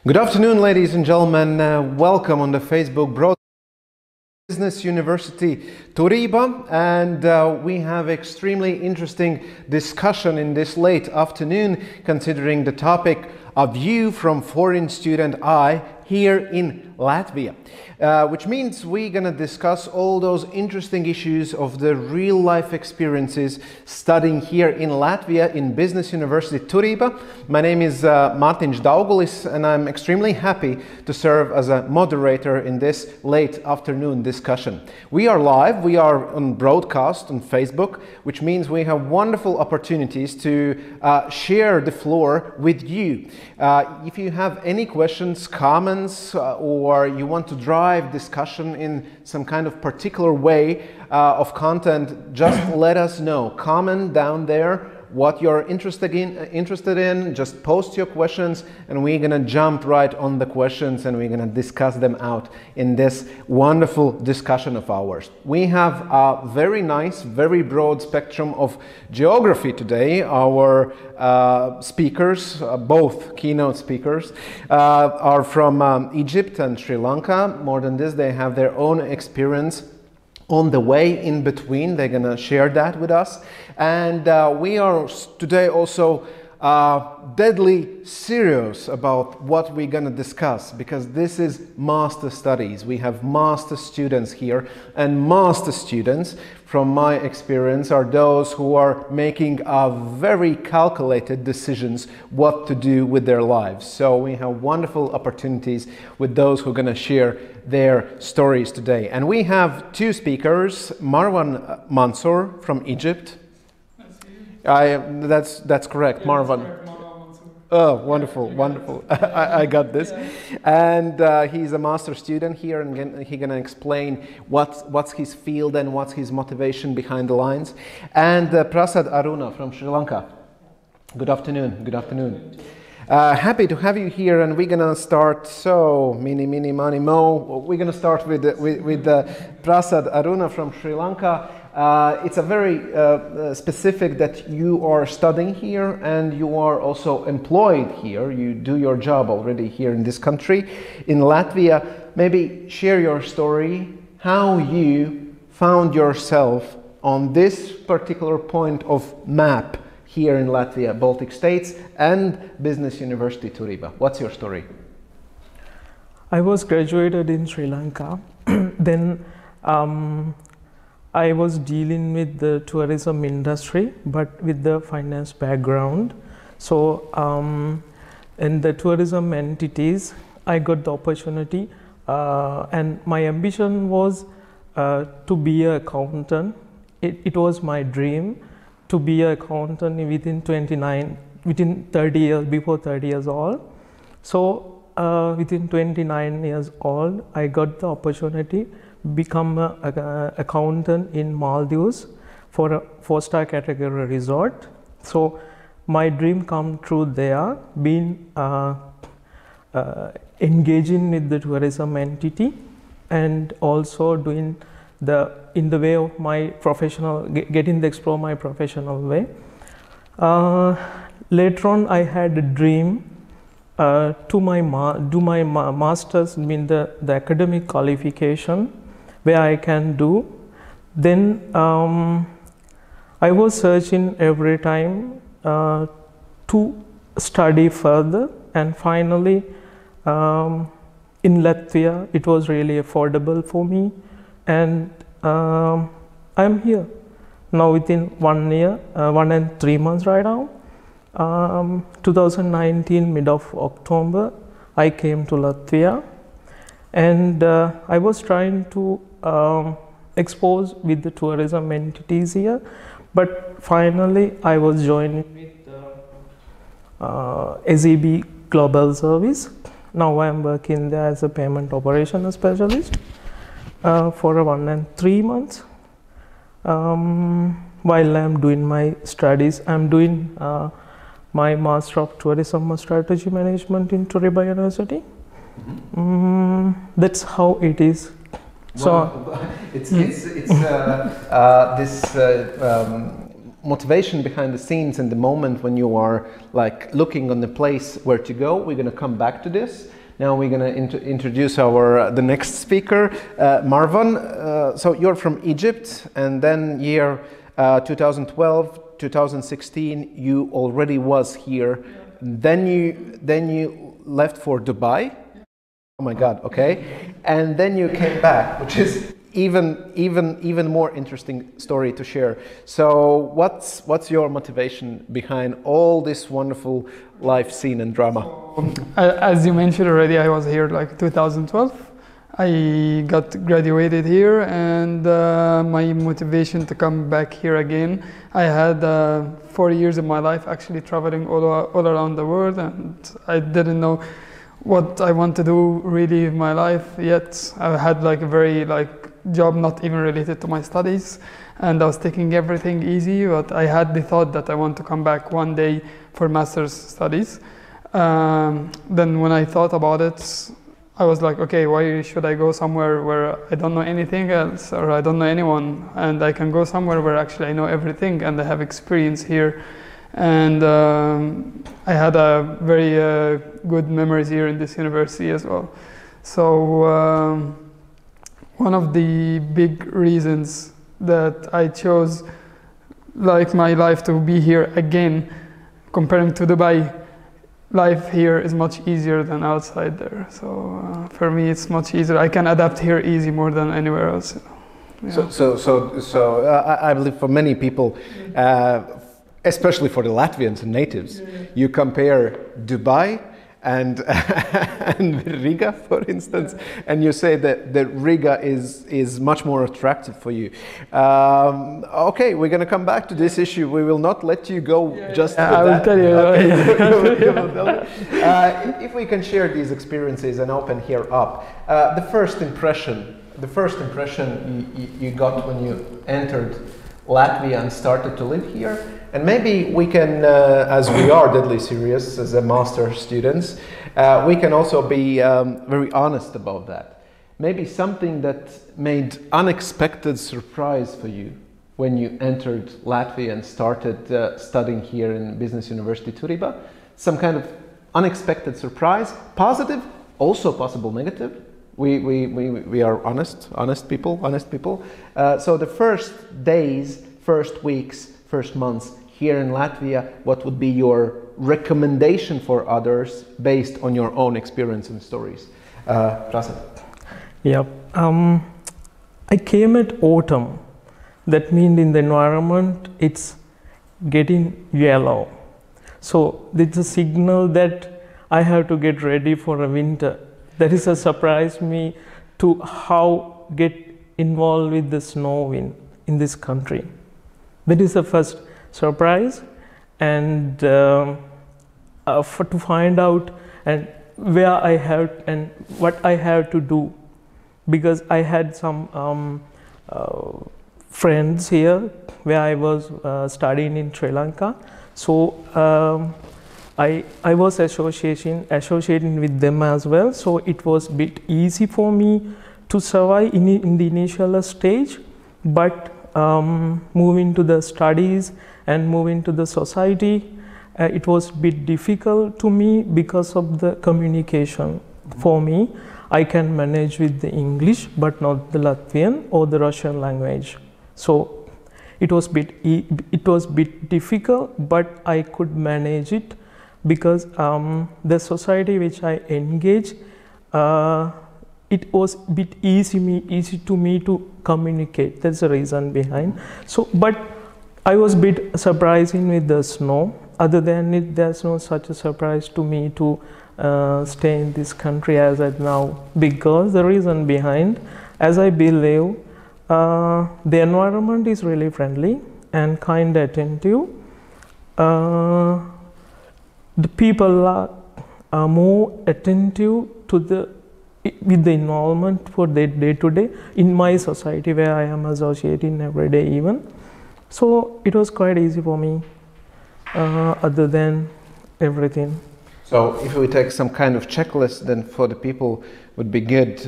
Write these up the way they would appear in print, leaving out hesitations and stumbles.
Good afternoon, ladies and gentlemen. Welcome on the Facebook broadcast. Business University Turība, and we have extremely interesting discussion in this late afternoon considering the topic A View from Foreign Student Eye here in Latvia, which means we're gonna discuss all those interesting issues of the real life experiences studying here in Latvia in Business University Turība. My name is Mārtiņš Daugulis, and I'm extremely happy to serve as a moderator in this late afternoon discussion. We are live, we are on broadcast on Facebook, which means we have wonderful opportunities to share the floor with you. If you have any questions, comments, or you want to drive discussion in some kind of particular way of content, just let us know. Comment down there what you're interested in. Just post your questions, and we're gonna jump right on the questions and we're gonna discuss them out in this wonderful discussion of ours. We have a very nice, very broad spectrum of geography today. Our speakers, both keynote speakers, are from Egypt and Sri Lanka. More than this, they have their own experience on the way in between. They're gonna share that with us. And we are today also deadly serious about what we're gonna discuss, because this is master studies. We have master students here, and master students, from my experience, are those who are making very calculated decisions what to do with their lives. So we have wonderful opportunities with those who are gonna share their stories today. And we have two speakers, Marwan Mansour from Egypt. That's correct, yeah, Marwan. Correct, oh, wonderful, wonderful. I got this. Yeah. And he's a master student here, and he's gonna explain what's his field and what's his motivation behind the lines. And Prasad Aruna from Sri Lanka. Good afternoon. Good afternoon. Happy to have you here, and we're gonna start. So mini money mo. We're gonna start with Prasad Aruna from Sri Lanka. It's a very specific that you are studying here and you are also employed here. You do your job already here in this country, in Latvia. Maybe share your story, how you found yourself on this particular point of map here in Latvia, Baltic States, and Business University Turība. What's your story? I was graduated in Sri Lanka. Then I was dealing with the tourism industry, but with the finance background. So in the tourism entities, I got the opportunity, and my ambition was to be an accountant. It was my dream to be an accountant within 30 years, before 30 years old. So within 29 years old, I got the opportunity become an accountant in Maldives for a 4-star category resort. So my dream come true there, being engaging with the tourism entity, and also doing in the way of my professional, getting to explore my professional way. Later on, I had a dream to do my master's, mean the academic qualification, where I can do. Then I was searching every time to study further, and finally in Latvia it was really affordable for me, and I'm here now within 1 year, 1 and 3 months right now. 2019 mid of October I came to Latvia, and I was trying to expose with the tourism entities here, but finally I was joining with SEB Global Service. Now I am working there as a payment operations specialist for 1 and 3 months. While I am doing my studies, I am doing my Master of Tourism Strategy Management in Turība University. That's how it is. So it's this motivation behind the scenes and the moment when you are like looking on the place where to go. We're going to come back to this. Now we're going to introduce the next speaker, Marwan. So you're from Egypt, and then year 2012, 2016, you already was here. Then you left for Dubai. Oh my God, okay. And then you came back, which is even more interesting story to share. So what's your motivation behind all this wonderful life scene and drama? As you mentioned already, I was here like 2012. I got graduated here, and my motivation to come back here again, I had 4 years of my life actually traveling all around the world, and I didn't know what I want to do really in my life yet. I had like a very job not even related to my studies, and I was taking everything easy, but I had the thought that I want to come back one day for master's studies. Then when I thought about it, I was like, okay, why should I go somewhere where I don't know anything else, or I don't know anyone, and I can go somewhere where actually I know everything and I have experience here. And I had a very good memories here in this university as well. So one of the big reasons that I chose like my life to be here again, comparing to Dubai, life here is much easier than outside there. So for me, it's much easier. I can adapt here easy more than anywhere else. Yeah. So I believe for many people, especially for the Latvians and natives, you compare Dubai and Riga, for instance, and you say that Riga is much more attractive for you. Okay, we're going to come back to this issue. We will not let you go just. I will tell you. Okay. If we can share these experiences and open here up, the first impression you got when you entered Latvia and started to live here. And maybe we can, as we are deadly serious as a master students, we can also be very honest about that. Maybe something that made unexpected surprise for you when you entered Latvia and started studying here in Business University Turība. Some kind of unexpected surprise, positive, also possible negative. We are honest people. So the first days, first weeks, first months here in Latvia, what would be your recommendation for others based on your own experience and stories? Prasad. Yeah, I came at autumn. That means in the environment it's getting yellow. So it's a signal that I have to get ready for a winter. That is a surprise me to how get involved with the snow in this country. That is the first surprise, and to find out and where I have and what I have to do, because I had some friends here where I was studying in Sri Lanka. So I was associating with them as well. So it was a bit easy for me to survive in the initial stage, but moving to the studies and moving to the society, it was a bit difficult to me because of the communication. For me, I can manage with the English, but not the Latvian or the Russian language. So it was bit difficult, but I could manage it because the society which I engage, it was a bit easy to me to communicate. That's the reason behind. So, but I was a bit surprising with the snow. Other than it, there's no such a surprise to me to stay in this country as of now, because the reason behind, as I believe, the environment is really friendly and kind, attentive. The people are more attentive to with the involvement for their day-to-day in my society where I am associating every day even. So it was quite easy for me, other than everything. So if we take some kind of checklist, then for the people would be good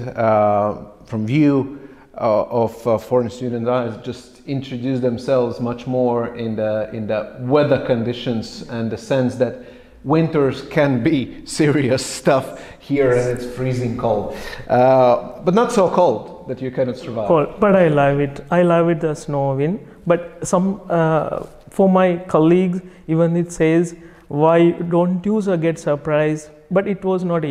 from you, foreign students just introduce themselves much more in the weather conditions and the sense that winters can be serious stuff here and it's freezing cold, but not so cold that you cannot survive. Cold, but I love it. I love it, the snowing. But for my colleagues, even it says, why don't you get surprised? But it was not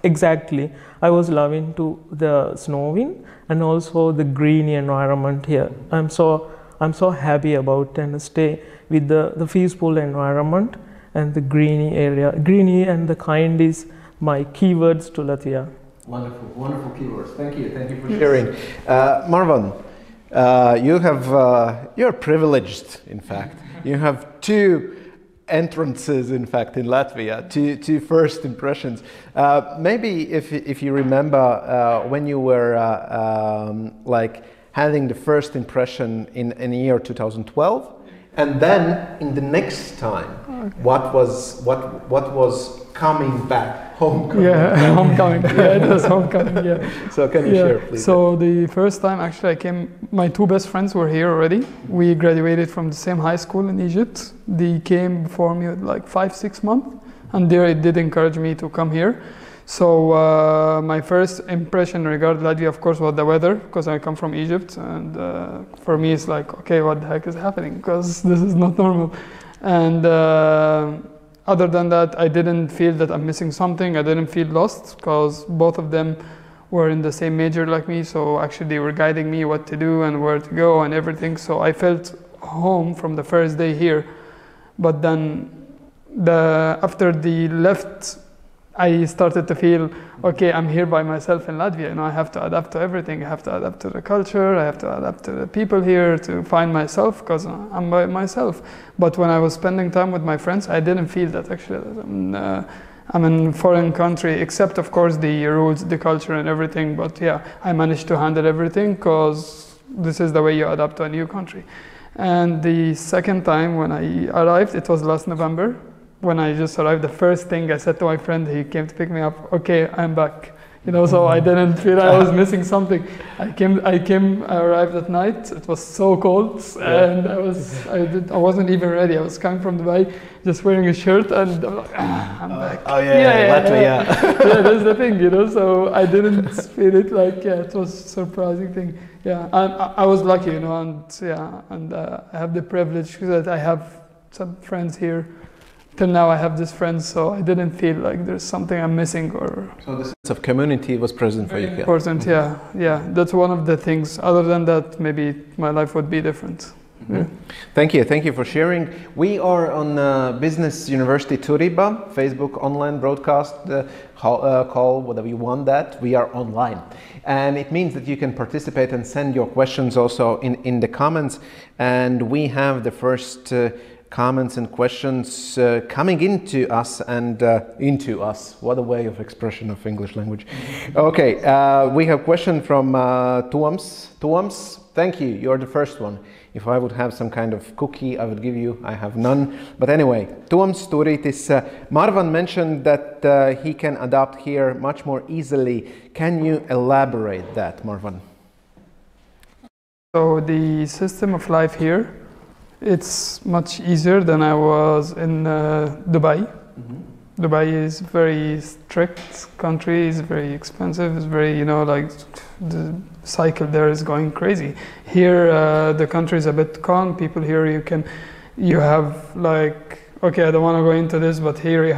exactly. I was loving to the snowing and also the green environment here. I'm so happy about and stay with the peaceful environment and the greeny area. Greeny and the kind is my keywords to Latvia. Wonderful, wonderful keywords. Thank you for sharing. Marwan, you're privileged. In fact, you have two entrances. In fact, in Latvia, two first impressions. Maybe if you remember when you were like having the first impression in the year 2012. And then in the next time, what was coming back, homecoming? Yeah, homecoming. Yeah, it was homecoming. Yeah. So can you share, please? So the first time actually I came, my two best friends were here already. We graduated from the same high school in Egypt. They came before me with like 5-6 months, and there it did encourage me to come here. So my first impression regarding Latvia, of course, was the weather, because I come from Egypt, and for me it's like, okay, what the heck is happening? Because this is not normal. And other than that, I didn't feel that I'm missing something. I didn't feel lost, because both of them were in the same major like me. So actually they were guiding me what to do and where to go and everything. So I felt home from the first day here. But then after they left, I started to feel, okay, I'm here by myself in Latvia. You know, I have to adapt to everything. I have to adapt to the culture. I have to adapt to the people here to find myself, because I'm by myself. But when I was spending time with my friends, I didn't feel that actually. I'm in a foreign country, except of course the rules, the culture and everything. But yeah, I managed to handle everything, because this is the way you adapt to a new country. And the second time when I arrived, it was last November. When I just arrived, the first thing I said to my friend, he came to pick me up, okay, I'm back. You know, so I didn't feel I was missing something. I arrived at night, it was so cold, and I wasn't even ready. I was coming from Dubai, just wearing a shirt, and I'm like, I'm back. Oh yeah, Latvia. Yeah, that's the thing, you know, so I didn't feel it like, yeah, it was a surprising thing. Yeah, I was lucky, you know, and I have the privilege that I have some friends here. Till now I have these friends, so I didn't feel like there's something I'm missing, or... So the sense of community was present for you. Very important, yeah. That's one of the things. Other than that, maybe my life would be different. Mm-hmm. Yeah. Thank you for sharing. We are on Business University Turība, Facebook online broadcast call, whatever you want that. We are online. And it means that you can participate and send your questions also in the comments. And we have the first... comments and questions coming into us and into us. What a way of expression of English language. Okay, we have a question from Tuams. Tuams, thank you. You're the first one. If I would have some kind of cookie, I would give you. I have none. But anyway, Tuams Turītis. Marwan mentioned that he can adapt here much more easily. Can you elaborate that, Marwan? So the system of life here, it's much easier than I was in Dubai. Mm-hmm. Dubai is very strict country, it's very expensive, it's very, you know, like the cycle there is going crazy. Here the country is a bit calm. People here, you have like, okay, I don't want to go into this, but here you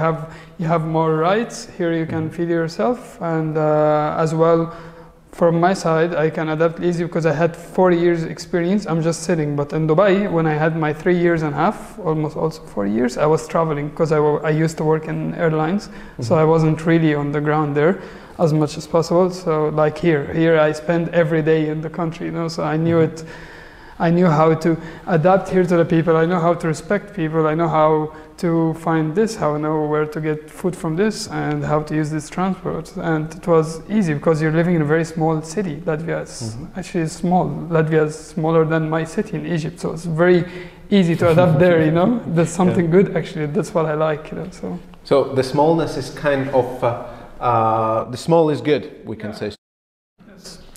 have more rights. Here you can feed yourself, and as well, from my side, I can adapt easy because I had 4 years experience. I'm just sitting. But in Dubai, when I had my 3 years and a half, almost also 4 years, I was traveling because I used to work in airlines. Mm-hmm. So I wasn't really on the ground there as much as possible. So like here I spend every day in the country, you know, so I knew it. I knew how to adapt here to the people. I know how to respect people. I know how to find this, how I know where to get food from this, and how to use this transport. And it was easy because you're living in a very small city. Latvia is actually small. Latvia is smaller than my city in Egypt, so it's very easy to adapt there. You know, that's something good actually. That's what I like. You know, so the smallness is kind of the small is good. We can say.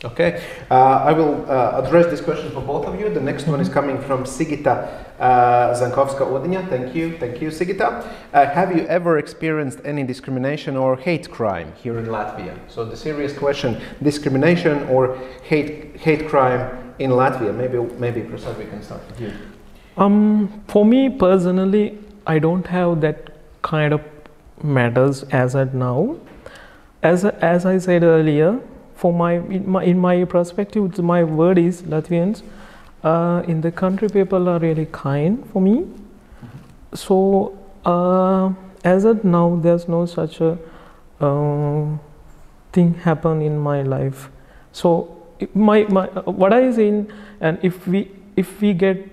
Okay, I will address this question for both of you. The next one is coming from Sigita Zankovska-Odiņa. Thank you, Sigita. Have you ever experienced any discrimination or hate crime here in Latvia? So the serious question: discrimination or hate crime in Latvia? Maybe Prasad, we can start with you. For me personally, I don't have that kind of matters as at now. As I said earlier, in my perspective, my word is Latvians. In the country, people are really kind for me. So as of now, there's no such a thing happen in my life. So what I say, and if we get,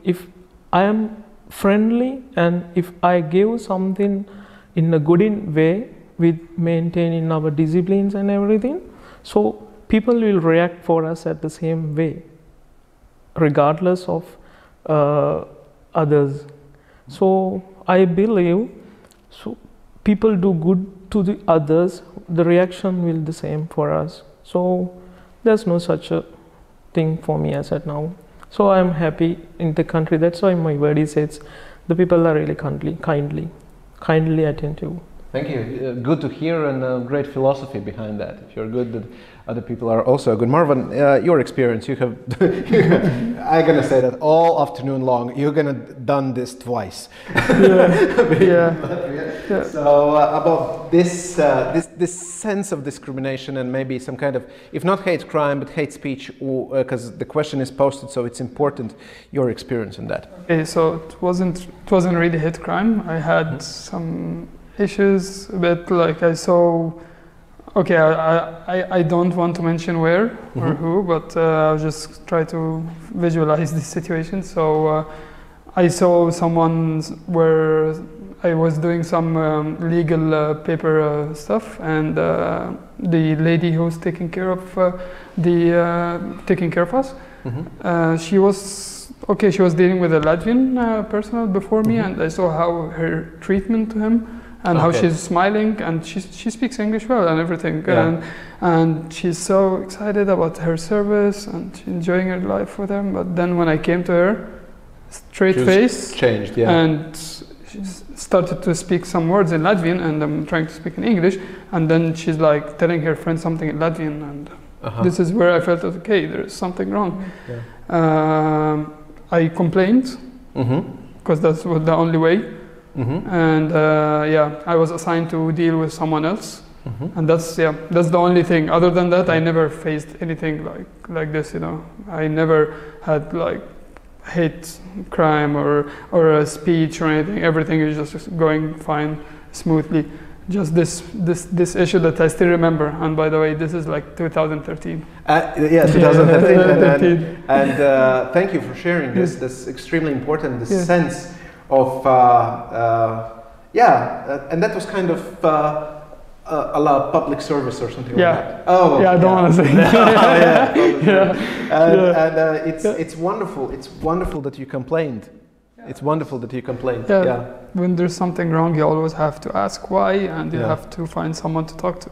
if I am friendly and if I give something in a good way with maintaining our disciplines and everything, so people will react for us at the same way, regardless of others. So I believe, so people do good to the others, the reaction will be the same for us. So there's no such a thing for me as at now. So I'm happy in the country. That's why my word is the people are really kindly attentive. Thank you. Good to hear, and great philosophy behind that. If you're good, then other people are also good. Marwan, your experience, you have, I'm gonna say that all afternoon long, you're gonna done this twice. Yeah. So about this sense of discrimination and maybe some kind of, if not hate crime, but hate speech, because the question is posted, so it's important, your experience in that. Okay, so it wasn't really hate crime. I had some issues, but like I saw, okay, I don't want to mention where or who, but I'll just try to visualize the situation. So I saw someone where I was doing some legal paper stuff, and the lady who's taking care of us, she was dealing with a Latvian person before me, and I saw how her treatment to him. And how she's smiling, and she speaks English well and everything, and she's so excited about her service and she's enjoying her life with him. But then when I came to her, straight face changed, and she started to speak some words in Latvian, and I'm trying to speak in English, and then she's like telling her friend something in Latvian, and this is where I felt that, okay, there's something wrong. I complained because that's the only way. And I was assigned to deal with someone else, and that's the only thing. Other than that, I never faced anything like this. I never had like hate crime or a speech or anything. Everything is just going fine, smoothly. Just this issue that I still remember. And by the way, this is like 2013. 2013. And thank you for sharing this. That's extremely important. The sense of and that was kind of a la public service or something like that. Oh yeah, I don't want to say and it's wonderful. It's wonderful that you complained. It's wonderful that you complained. When there's something wrong, you always have to ask why, and you have to find someone to talk to.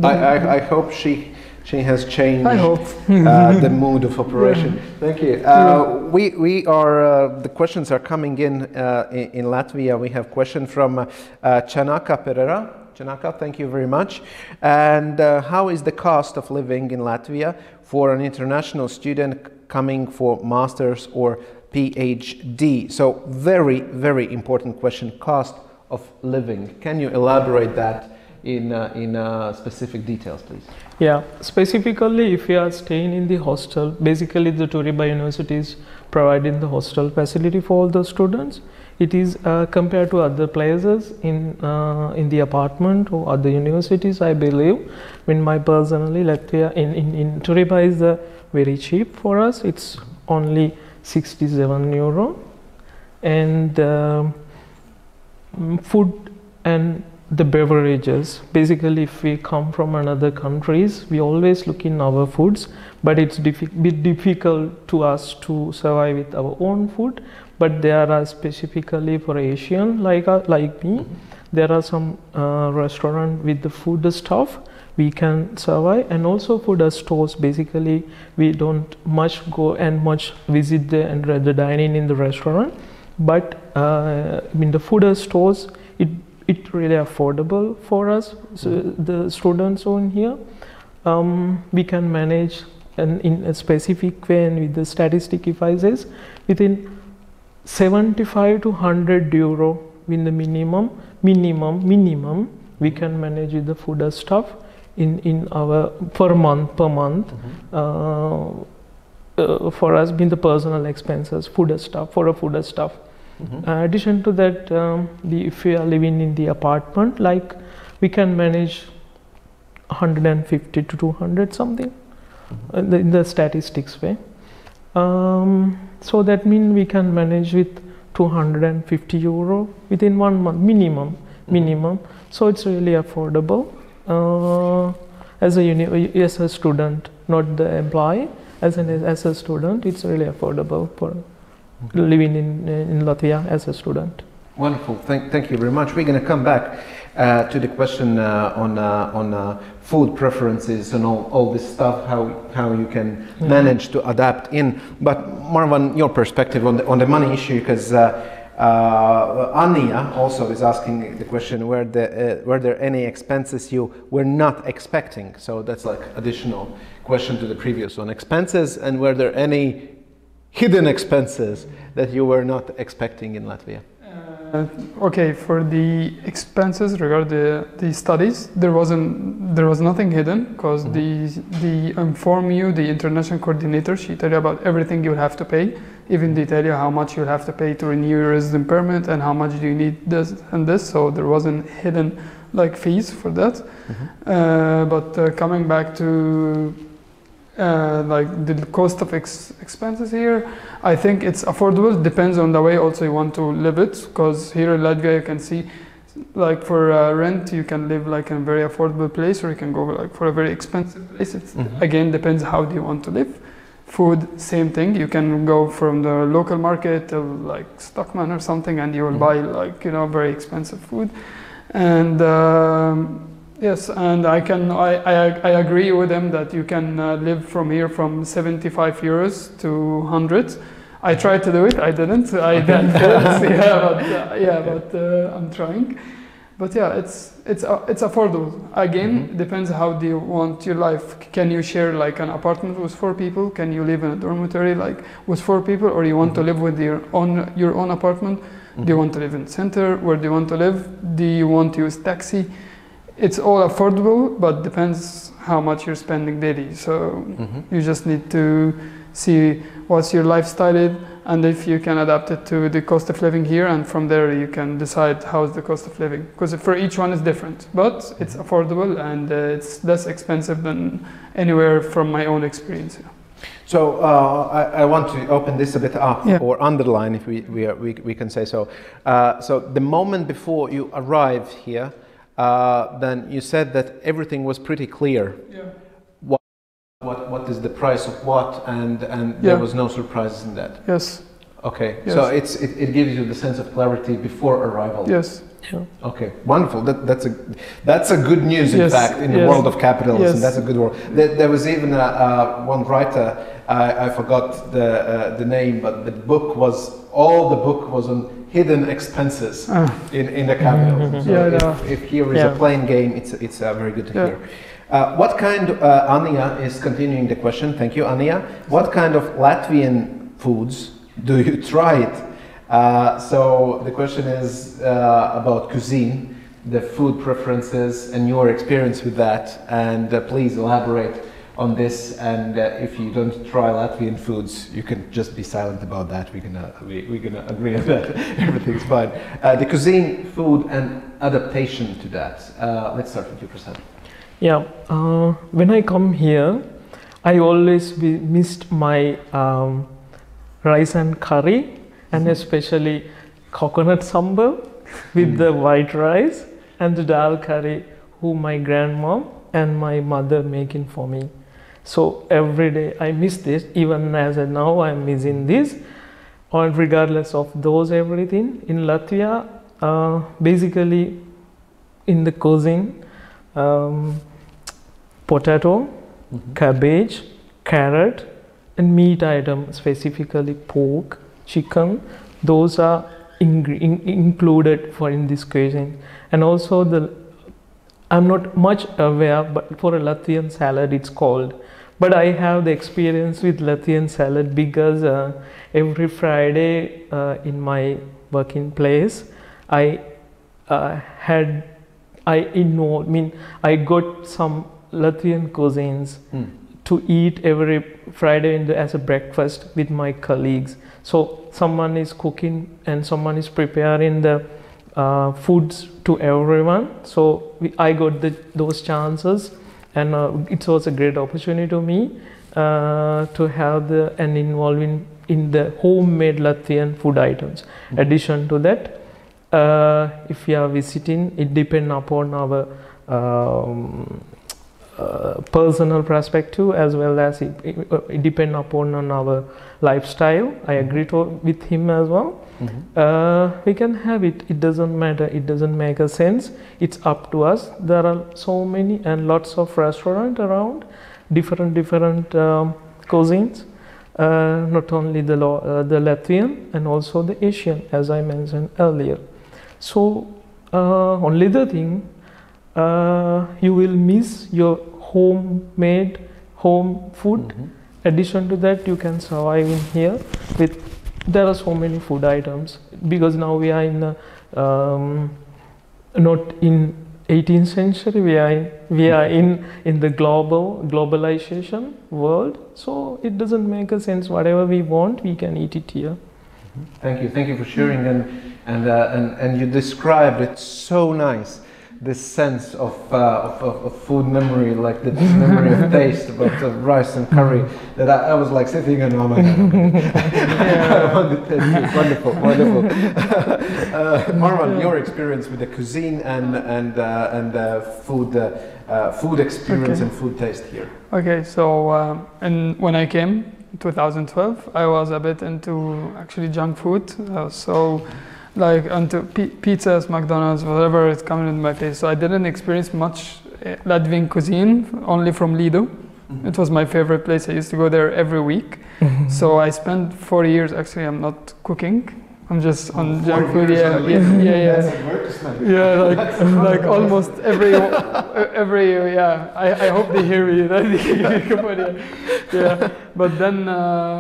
I hope she has changed the mood of operation. Thank you. We are the questions are coming in Latvia. We have question from Chanaka Pereira. Chanaka, thank you very much. And how is the cost of living in Latvia for an international student coming for master's or PhD? So very, very important question, cost of living. Can you elaborate that in specific details, please? Yeah, specifically if you are staying in the hostel, basically the Turība University is providing the hostel facility for all the students. It is compared to other places in the apartment or other universities, I believe. My personally, Latvia in Turība is very cheap for us. It's only 67 euro, and food and the beverages. Basically, if we come from another countries, we always look in our foods, but it's bit difficult to us to survive with our own food. But there are specifically for Asian like me, there are some restaurant with the food stuff we can survive, and also food stores. Basically, we don't much go and much visit the and rather dining in the restaurant, but in the food stores, it really affordable for us. So the students on here, we can manage and in a specific way, and with the statistic, if I say, within 75 to 100 euro in the minimum, we can manage with the food stuff in our per month for us being the personal expenses, food stuff for a food stuff. Addition to that, if we are living in the apartment, like we can manage 150 to 200 something in the statistics way. So that means we can manage with 250 euro within 1 month minimum. So it's really affordable as a student, not the employee. As a student, it's really affordable for living in Latvia as a student. Wonderful. Thank you very much. We're going to come back to the question on food preferences and all this stuff, how you can manage to adapt in. But Marwan, your perspective on the money issue, because Ania also is asking the question: were there any expenses you were not expecting? So that's like additional question to the previous one. Expenses, and were there any hidden expenses that you were not expecting in Latvia? Okay, for the expenses regarding the studies, there was nothing hidden, because the international coordinator, she tell you about everything you have to pay. Even they tell you how much you have to pay to renew your resident permit and how much do you need this and this. So there wasn't hidden like fees for that. But coming back to like the cost of expenses here, I think it's affordable. Depends on the way also you want to live it, because here in Latvia you can see like for rent you can live like in a very affordable place, or you can go like for a very expensive place. It again depends how do you want to live. Food, same thing. You can go from the local market to like Stockman or something, and you will buy like very expensive food. And yes, and I agree with them that you can live from here from 75 euros to 100. I tried to do it. I didn't. I didn't. But I'm trying. But yeah, it's affordable. Again, depends how do you want your life. Can you share like an apartment with 4 people? Can you live in a dormitory like with 4 people, or you want to live with your own apartment? Do you want to live in the center? Where do you want to live? Do you want to use taxi? It's all affordable, but depends how much you're spending daily. So you just need to see what's your lifestyle is, and if you can adapt it to the cost of living here, and from there you can decide how's the cost of living. Because for each one is different, but it's affordable and it's less expensive than anywhere from my own experience. So I want to open this a bit up, or underline if we can say so. So the moment before you arrived here, then you said that everything was pretty clear. What is the price of what, and there was no surprises in that. Yes. Okay. Yes. So it gives you the sense of clarity before arrival. Yes. Yeah. Okay. Wonderful. That's a good news. In fact, in the world of capitalism, that's a good word. There was even one writer. I forgot the name, but the book was on hidden expenses in the capital. So if here is a plain game, it's very good to hear. What kind of, Ania is continuing the question, thank you Ania. What kind of Latvian foods do you try it? So the question is about cuisine, the food preferences and your experience with that, and please elaborate on this, and if you don't try Latvian foods, you can just be silent about that. We're gonna agree on that. Everything's fine. The cuisine, food, and adaptation to that. Let's start with you, Prasad. Yeah, when I come here, I always missed my rice and curry, and especially coconut sambal with the white rice and the dal curry, who my grandmom and my mother making for me. So every day I miss this, even as of now I'm missing this. Or regardless of those everything in Latvia, basically in the cuisine, potato, cabbage, carrot, and meat items, specifically pork, chicken. Those are included for in this cuisine. And also I'm not much aware, but for a Latvian salad it's called. But I have the experience with Latvian salad because every Friday in my working place, I got some Latvian cuisines to eat every Friday as a breakfast with my colleagues. So someone is cooking and someone is preparing the foods to everyone. So I got those chances, and it was a great opportunity to me to have and involve in the homemade Latvian food items. Addition to that, if you are visiting, it depends upon our personal perspective, as well as it depends upon our lifestyle. I agree with him as well. We can have it. It doesn't matter. It doesn't make a sense. It's up to us. There are so many and lots of restaurants around, different cuisines. Not only the Latvian and also the Asian, as I mentioned earlier. So only the thing, you will miss your homemade home food. Addition to that, you can survive in here there are so many food items, because now we are in not in 18th century, we are in the globalization world. So it doesn't make a sense. Whatever we want, we can eat it here. Thank you for sharing, and you described it so nice. This sense of food memory, like the memory of taste, about the rice and curry, that I was like sitting and oh my god, I want to taste it. Wonderful. Marwan, your experience with the cuisine and food experience and food taste here. Okay, so and when I came in 2012, I was a bit into actually junk food, so like onto pizzas, McDonald's, whatever is coming in my face. So I didn't experience much Latvian cuisine, only from Lido. It was my favorite place. I used to go there every week. So I spent 4 years, actually I'm not cooking. I'm just on junk food. Yeah. Like almost every yeah. I hope they hear me. Yeah. But then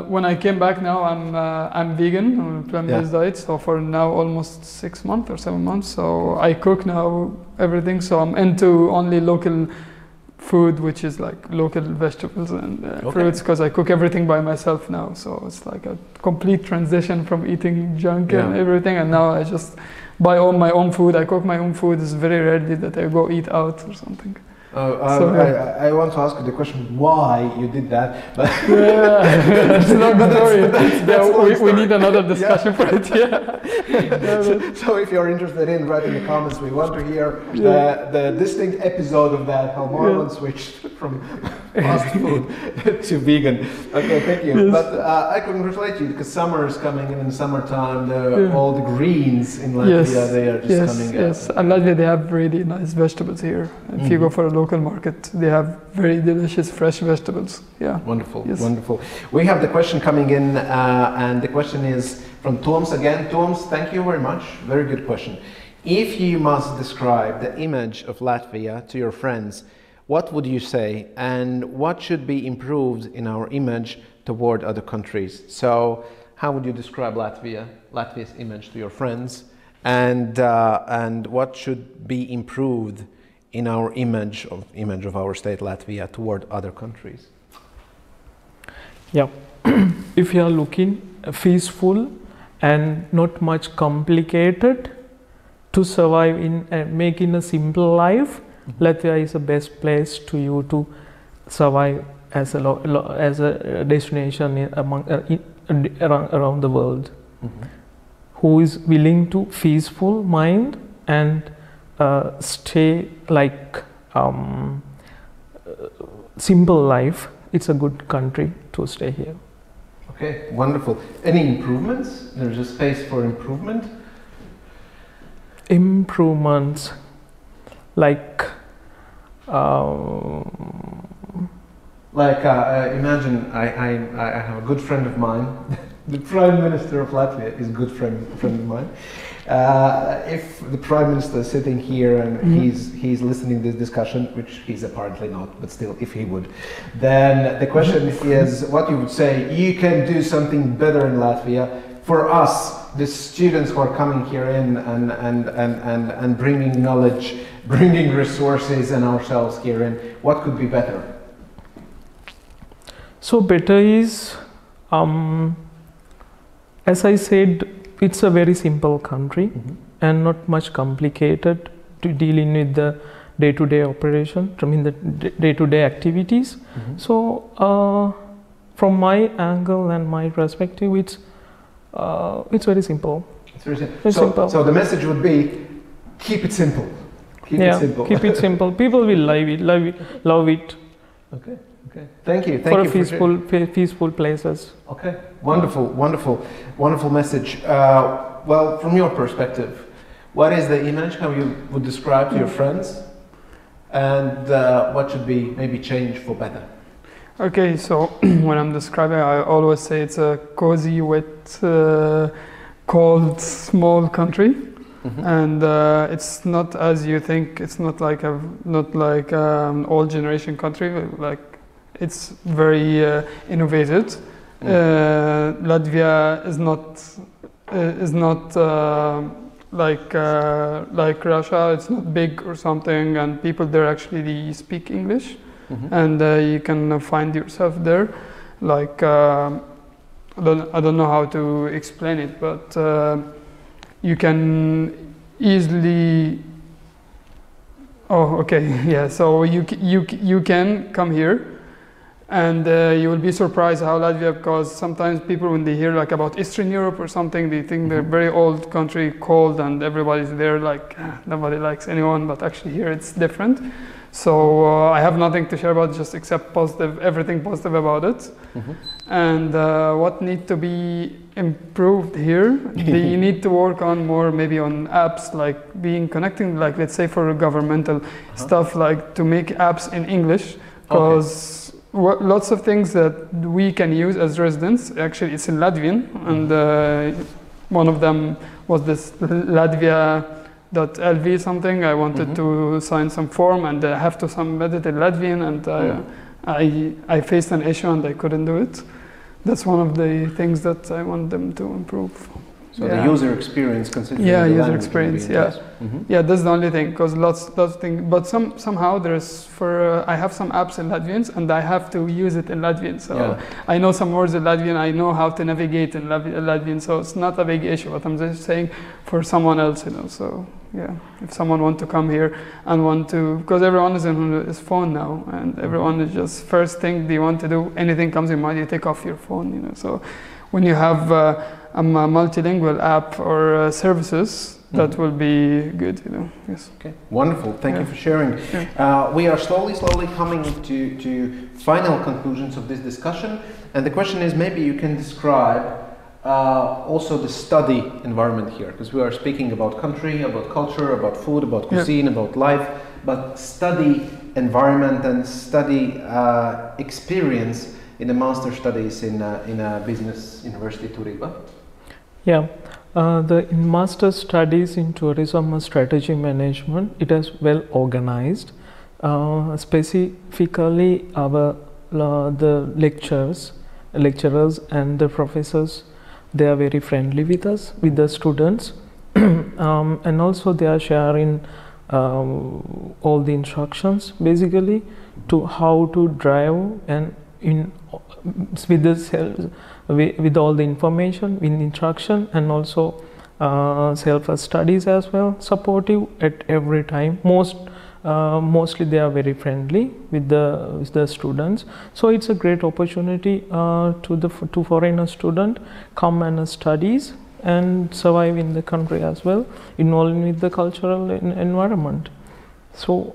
when I came back now, I'm vegan. I'm on a plant-based diet. So for now almost 6 months or 7 months. So I cook now everything. So I'm into only local food, which is like local vegetables and fruits, because I cook everything by myself now. So it's like a complete transition from eating junk and everything, and now I just buy all my own food. I cook my own food. It's very rarely that I go eat out or something. I want to ask you the question why you did that. But it's a long story. We need another discussion for it. So if you're interested in, write in the comments. We want to hear the distinct episode of that, how Marwan switched from fast food to vegan. Okay, thank you. Yes. But I congratulate you, because summer is coming in summertime. All the greens in Latvia, they are just coming out. Yes, and Latvia, they have really nice vegetables here. If you go for a local market, they have very delicious fresh vegetables. Yeah. Wonderful, wonderful. We have the question coming in, and the question is from Toms again. Toms, thank you very much. Very good question. If you must describe the image of Latvia to your friends, what would you say, and what should be improved in our image toward other countries? So, how would you describe Latvia's image to your friends, and what should be improved in our image of our state Latvia toward other countries? Yeah, if you are looking peaceful and not much complicated to survive in making a simple life, Latvia is the best place to you to survive as a destination around the world. Who is willing to peaceful mind and stay like simple life, it's a good country to stay here. Okay, wonderful. Any improvements? There's a space for improvement? Improvements. like imagine I have a good friend of mine. The Prime Minister of Latvia is a good friend of mine. If the Prime Minister is sitting here and he's listening to this discussion, which he's apparently not, but still, if he would, then the question is what you would say. You can do something better in Latvia for us, the students who are coming here in and bringing knowledge, bringing resources, and ourselves here in. What could be better? So better is, as I said, it's a very simple country and not much complicated to dealing with the day-to-day operation, I mean the day-to-day activities. So from my angle and my perspective, it's very simple. It's very simple. So the message would be, keep it simple. Keep it simple. Keep it simple. People will love it. Okay. Okay. Thank you. For peaceful places. Okay. Wonderful message. Well, from your perspective, what is the image? How you would describe to your friends, and what should be maybe changed for better? Okay, so when I'm describing, I always say it's a cozy, wet, cold, small country, and it's not as you think. It's not like an old generation country. Like it's very innovative. Latvia is not like Russia. It's not big or something, and people there actually speak English. And you can find yourself there. Like I don't know how to explain it, but you can easily. Oh, okay, yeah. So you can come here, and you will be surprised how Latvia. Because sometimes people, when they hear like about Eastern Europe or something, they think they're very old country, cold, and everybody's there like nobody likes anyone. But actually here it's different. So I have nothing to share about just except positive, everything positive about it. And what need to be improved here, they need to work on more maybe on apps, like being connecting, like let's say for governmental stuff, like to make apps in English, because lots of things that we can use as residents, actually it's in Latvian, and one of them was this Latvia.lv something. I wanted to sign some form and I have to submit it in Latvian, and I faced an issue and I couldn't do it. That's one of the things that I want them to improve. So the user experience, considering the user language experience, yeah, that's the only thing. Because lots of things, but somehow there's I have some apps in Latvian and I have to use it in Latvian. So I know some words in Latvian. I know how to navigate in Latvian. So it's not a big issue. But I'm just saying for someone else, So yeah, if someone want to come here and want to, because everyone is on his phone now, and everyone is just first thing they want to do. Anything comes in mind, you take off your phone. So when you have a multilingual app or services, that will be good, Yes. Okay. Wonderful. Thank you for sharing. We are slowly coming to final conclusions of this discussion, and the question is, maybe you can describe also the study environment here, because we are speaking about country, about culture, about food, about cuisine, about life, but study environment and study experience in the master studies in a business university, Turība. Yeah, the master studies in tourism and strategy management, it is well organized. Specifically, the lecturers and the professors, they are very friendly with us, with the students, and also they are sharing all the instructions basically to how to drive and with all the information in instruction, and also self studies as well, supportive at every time. Mostly they are very friendly with the students, so it's a great opportunity to foreigner student come and studies and survive in the country as well, involved with the cultural environment. So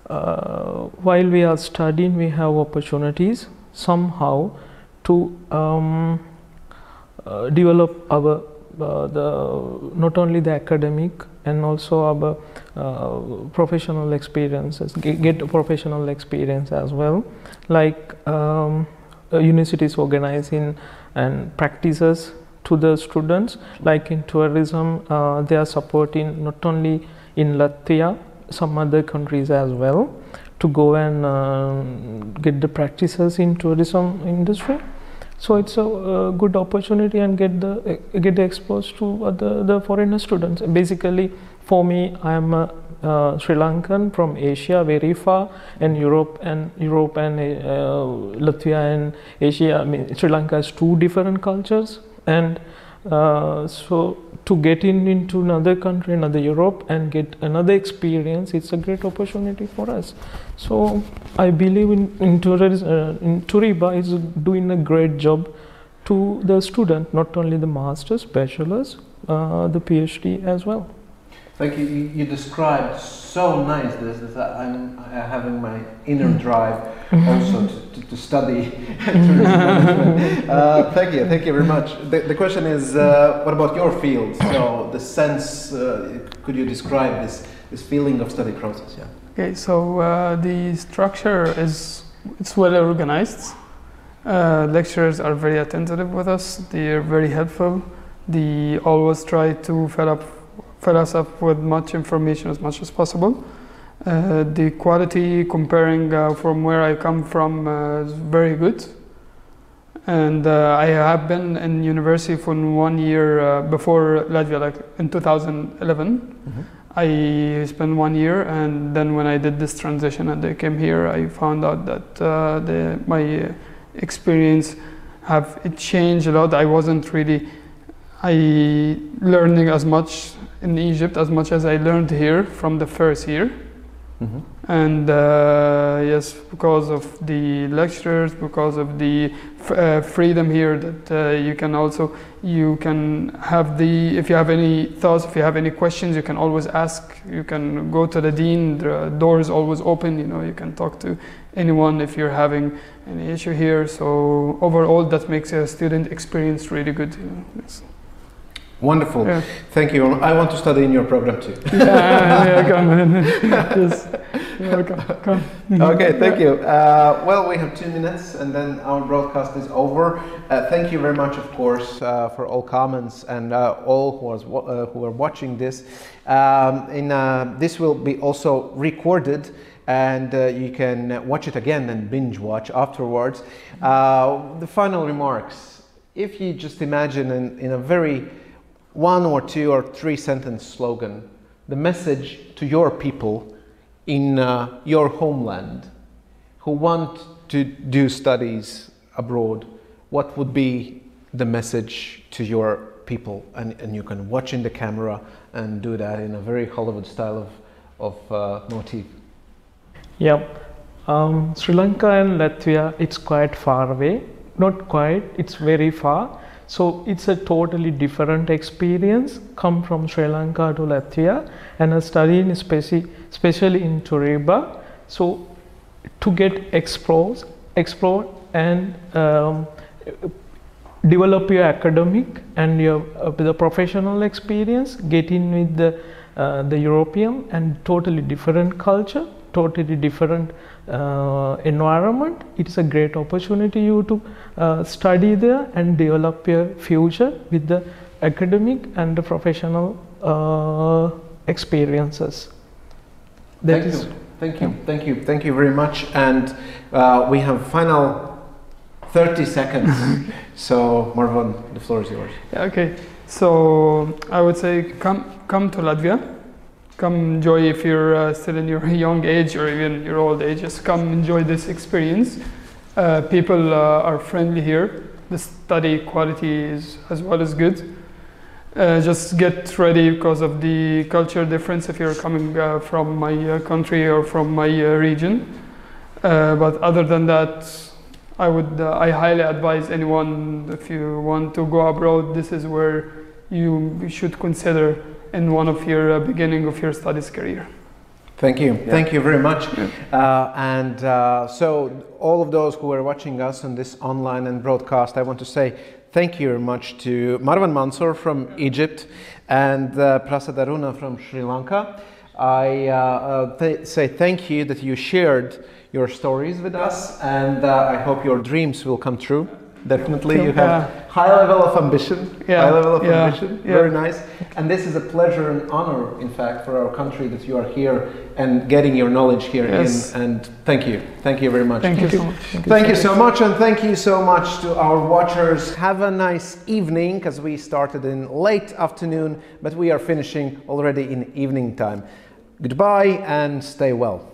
while we are studying, we have opportunities somehow to develop our not only the academic and also our professional experiences, get a professional experience as well, like universities organizing and practices to the students, like in tourism. They are supporting not only in Latvia, some other countries as well, to go and get the practices in tourism industry. So it's a good opportunity and get exposed to the foreigner students. Basically, for me, I am a Sri Lankan from Asia, very far, and Europe and Latvia and Asia. I mean, Sri Lanka has two different cultures, and so to get into another country, another Europe, and get another experience, it's a great opportunity for us. So I believe in Turība is doing a great job to the student, not only the masters, bachelors, the PhD as well. Thank you. You described so nice this that I'm having my inner drive also to study Thank you very much. The question is, what about your field? So the sense, could you describe this feeling of study process? Yeah. Okay, so the structure it's well organized. Lecturers are very attentive with us. They are very helpful. They always try to fill us up with much information as much as possible. The quality comparing from where I come from is very good. And I have been in university for 1 year before Latvia, like in 2011. Mm-hmm. I spent 1 year, and then when I did this transition and I came here, I found out that my experience it changed a lot. I wasn't really learning as much in Egypt as much as I learned here from the first year. Mm-hmm. And yes, because of the lecturers, because of the freedom here, that you can have if you have any thoughts, if you have any questions, you can always ask. You can go to the dean. The door is always open. You can talk to anyone if you're having any issue here. So overall, that makes a student experience really good. Yes. Wonderful. Yeah. Thank you. I want to study in your program too. Come. Yes. Come. Okay, thank you. Well, we have 2 minutes and then our broadcast is over. Thank you very much, of course, for all comments and all who are watching this. This will be also recorded, and you can watch it again and binge watch afterwards. The final remarks. If you just imagine in a very 1 or 2 or 3 sentence slogan, the message to your people in your homeland who want to do studies abroad, what would be the message to your people? And you can watch in the camera and do that in a very Hollywood style of motif. Yeah, Sri Lanka and Latvia, it's quite far away. Not quite, it's very far. So it's a totally different experience, come from Sri Lanka to Latvia, and a study especially in Turība. So to get explore and develop your academic and your the professional experience, get in with the European and totally different culture, totally different environment. It's a great opportunity you to study there and develop your future with the academic and the professional experiences. Thank you very much. And we have final 30 seconds. So Marwan, the floor is yours. Okay, so I would say come to Latvia. Come enjoy, if you're still in your young age or even your old age, just come enjoy this experience. People are friendly here. The study quality is as well as good. Just get ready because of the culture difference if you're coming from my country or from my region. But other than that, I highly advise anyone, if you want to go abroad, this is where you should consider in one of your beginning of your studies career. Thank you. Yeah. Thank you very much. Yeah. So all of those who are watching us on this online and broadcast, I want to say thank you very much to Marwan Mansour from Egypt and Prasad Aruna from Sri Lanka. I say thank you that you shared your stories with us, and I hope your dreams will come true. Definitely, you have high level of ambition. High level of ambition. Very nice. And this is a pleasure and honor, in fact, for our country that you are here and getting your knowledge here in. And thank you. Thank you very much. Thank you so much. Thank you so much, and thank you so much to our watchers. Have a nice evening, because we started in late afternoon, but we are finishing already in evening time. Goodbye and stay well.